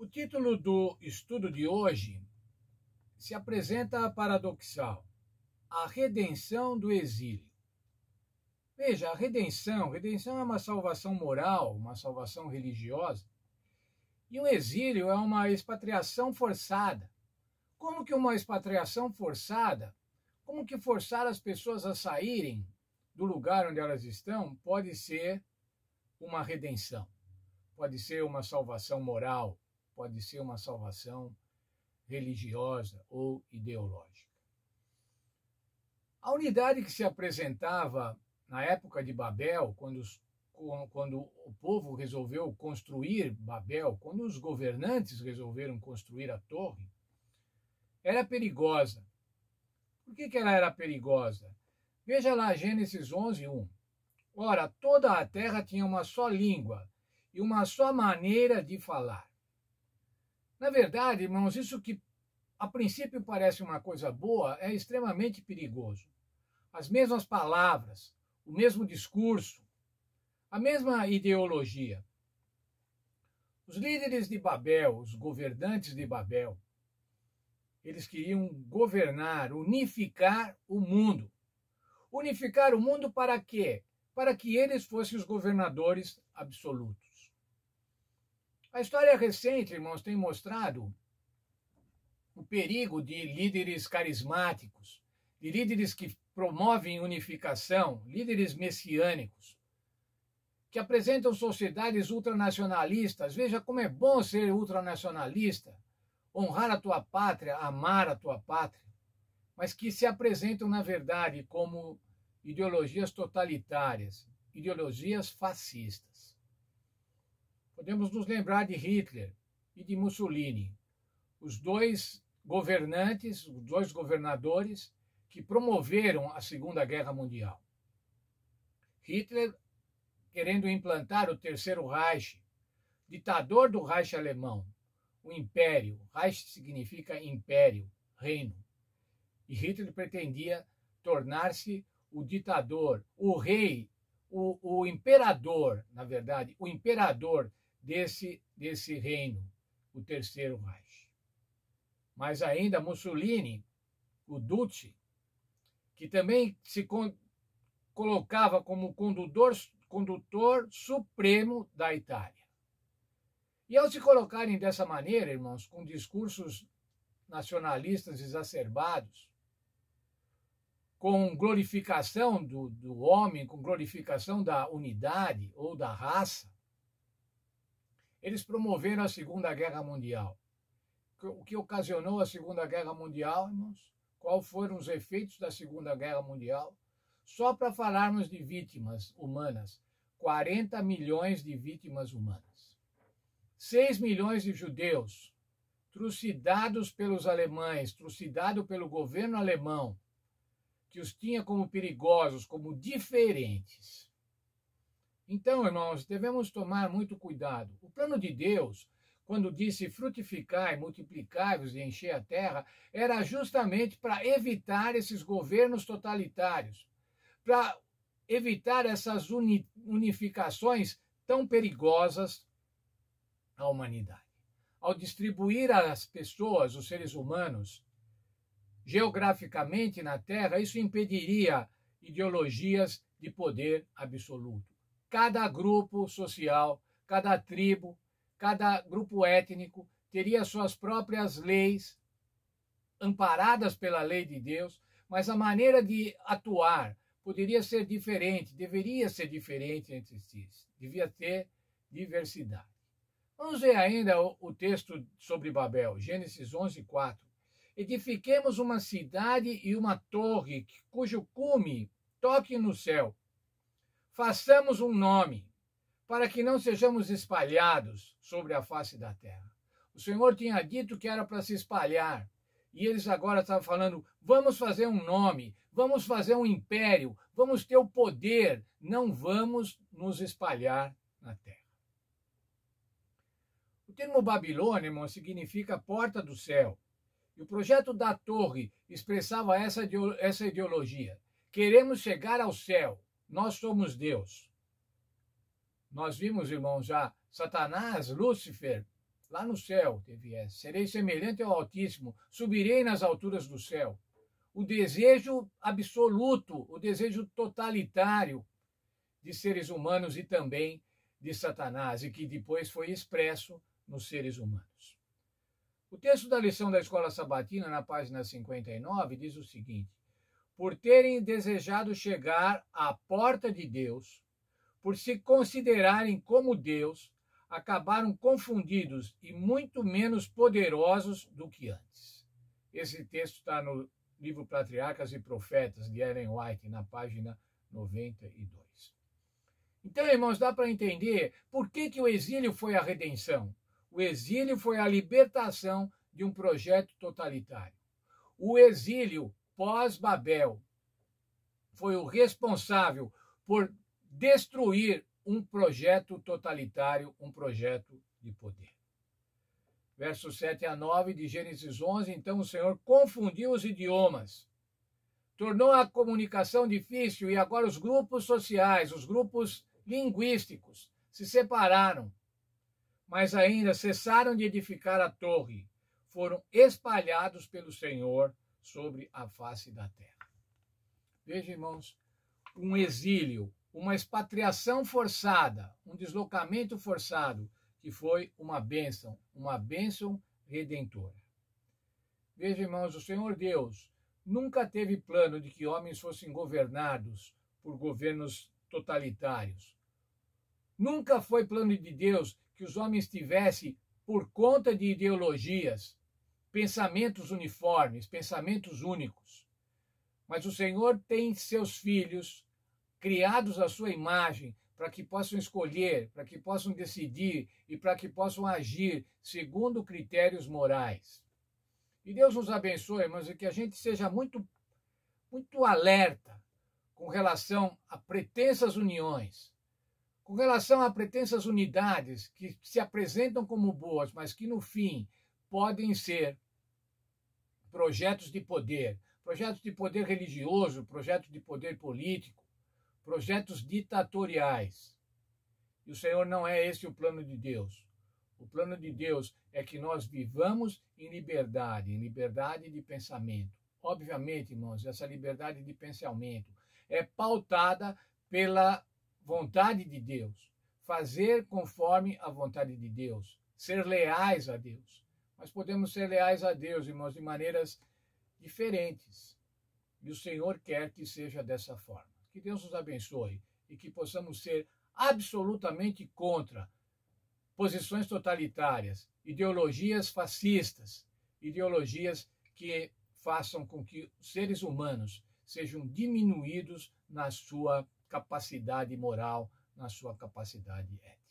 O título do estudo de hoje se apresenta paradoxal: a redenção do exílio. Veja, a redenção é uma salvação moral, uma salvação religiosa, e o exílio é uma expatriação forçada. Como que uma expatriação forçada, como que forçar as pessoas a saírem do lugar onde elas estão pode ser uma redenção, pode ser uma salvação moral, pode ser uma salvação religiosa ou ideológica. A unidade que se apresentava na época de Babel, quando o povo resolveu construir Babel, quando os governantes resolveram construir a torre, era perigosa. Por que ela era perigosa? Veja lá Gênesis 11:1. Ora, toda a terra tinha uma só língua e uma só maneira de falar. Na verdade, irmãos, isso que a princípio parece uma coisa boa é extremamente perigoso. As mesmas palavras, o mesmo discurso, a mesma ideologia. Os líderes de Babel, os governantes de Babel, eles queriam governar, unificar o mundo. Unificar o mundo para quê? Para que eles fossem os governadores absolutos. A história recente, irmãos, tem mostrado o perigo de líderes carismáticos, de líderes que promovem unificação, líderes messiânicos, que apresentam sociedades ultranacionalistas. Veja como é bom ser ultranacionalista, honrar a tua pátria, amar a tua pátria, mas que se apresentam, na verdade, como ideologias totalitárias, ideologias fascistas. Podemos nos lembrar de Hitler e de Mussolini, os dois governantes, os dois governadores que promoveram a Segunda Guerra Mundial. Hitler querendo implantar o Terceiro Reich, ditador do Reich alemão, o Império. Reich significa império, reino. E Hitler pretendia tornar-se o ditador, o rei, o imperador, na verdade, o imperador desse reino, o Terceiro Reich. Mas ainda Mussolini, o Duce, que também se colocava como condutor supremo da Itália. E ao se colocarem dessa maneira, irmãos, com discursos nacionalistas exacerbados, com glorificação do homem, com glorificação da unidade ou da raça, eles promoveram a Segunda Guerra Mundial. O que ocasionou a Segunda Guerra Mundial, irmãos? Quais foram os efeitos da Segunda Guerra Mundial? Só para falarmos de vítimas humanas, 40 milhões de vítimas humanas. 6 milhões de judeus trucidados pelos alemães, trucidado pelo governo alemão, que os tinha como perigosos, como diferentes. Então, irmãos, devemos tomar muito cuidado. O plano de Deus, quando disse frutificai, multiplicai-vos e enchei a terra, era justamente para evitar esses governos totalitários, para evitar essas unificações tão perigosas à humanidade. Ao distribuir as pessoas, os seres humanos, geograficamente na Terra, isso impediria ideologias de poder absoluto. Cada grupo social, cada tribo, cada grupo étnico teria suas próprias leis, amparadas pela lei de Deus, mas a maneira de atuar poderia ser diferente, deveria ser diferente entre si, devia ter diversidade. Vamos ver ainda o texto sobre Babel, Gênesis 11:4. Edifiquemos uma cidade e uma torre, cujo cume toque no céu. Façamos um nome, para que não sejamos espalhados sobre a face da terra. O Senhor tinha dito que era para se espalhar, e eles agora estavam falando, vamos fazer um nome, vamos fazer um império, vamos ter o poder, não vamos nos espalhar na terra. O termo Babilônia, irmão, significa porta do céu. E o projeto da torre expressava essa ideologia. Queremos chegar ao céu. Nós somos Deus. Nós vimos, irmãos, já Satanás, Lúcifer, Lá no céu teve essa. Serei semelhante ao Altíssimo, subirei nas alturas do céu. O desejo absoluto, o desejo totalitário de seres humanos e também de Satanás, e que depois foi expresso nos seres humanos. O texto da lição da Escola Sabatina, na página 59, diz o seguinte: por terem desejado chegar à porta de Deus, por se considerarem como Deus, acabaram confundidos e muito menos poderosos do que antes. Esse texto está no livro Patriarcas e Profetas, de Ellen White, na página 92. Então, irmãos, dá para entender por que o exílio foi a redenção. O exílio foi a libertação de um projeto totalitário. O exílio pós-Babel foi o responsável por destruir um projeto totalitário, um projeto de poder. Versos 7 a 9 de Gênesis 11, então o Senhor confundiu os idiomas, tornou a comunicação difícil e agora os grupos sociais, os grupos linguísticos se separaram, mas ainda cessaram de edificar a torre, foram espalhados pelo Senhor sobre a face da terra. Veja, irmãos, um exílio, uma expatriação forçada, um deslocamento forçado, que foi uma bênção redentora. Veja, irmãos, o Senhor Deus nunca teve plano de que homens fossem governados por governos totalitários. Nunca foi plano de Deus que os homens tivessem, por conta de ideologias, pensamentos uniformes, pensamentos únicos. Mas o Senhor tem seus filhos criados à sua imagem para que possam escolher, para que possam decidir e para que possam agir segundo critérios morais. E Deus nos abençoe, irmãos, e que a gente seja muito alerta com relação a pretensas uniões, com relação a pretensas unidades que se apresentam como boas, mas que no fim podem ser projetos de poder religioso, projetos de poder político, projetos ditatoriais. E o Senhor não é esse o plano de Deus. O plano de Deus é que nós vivamos em liberdade de pensamento. Obviamente, irmãos, essa liberdade de pensamento é pautada pela vontade de Deus, fazer conforme a vontade de Deus, ser leais a Deus. Mas podemos ser leais a Deus, irmãos, de maneiras diferentes. E o Senhor quer que seja dessa forma. Que Deus nos abençoe e que possamos ser absolutamente contra posições totalitárias, ideologias fascistas, ideologias que façam com que os seres humanos sejam diminuídos na sua capacidade moral, na sua capacidade ética.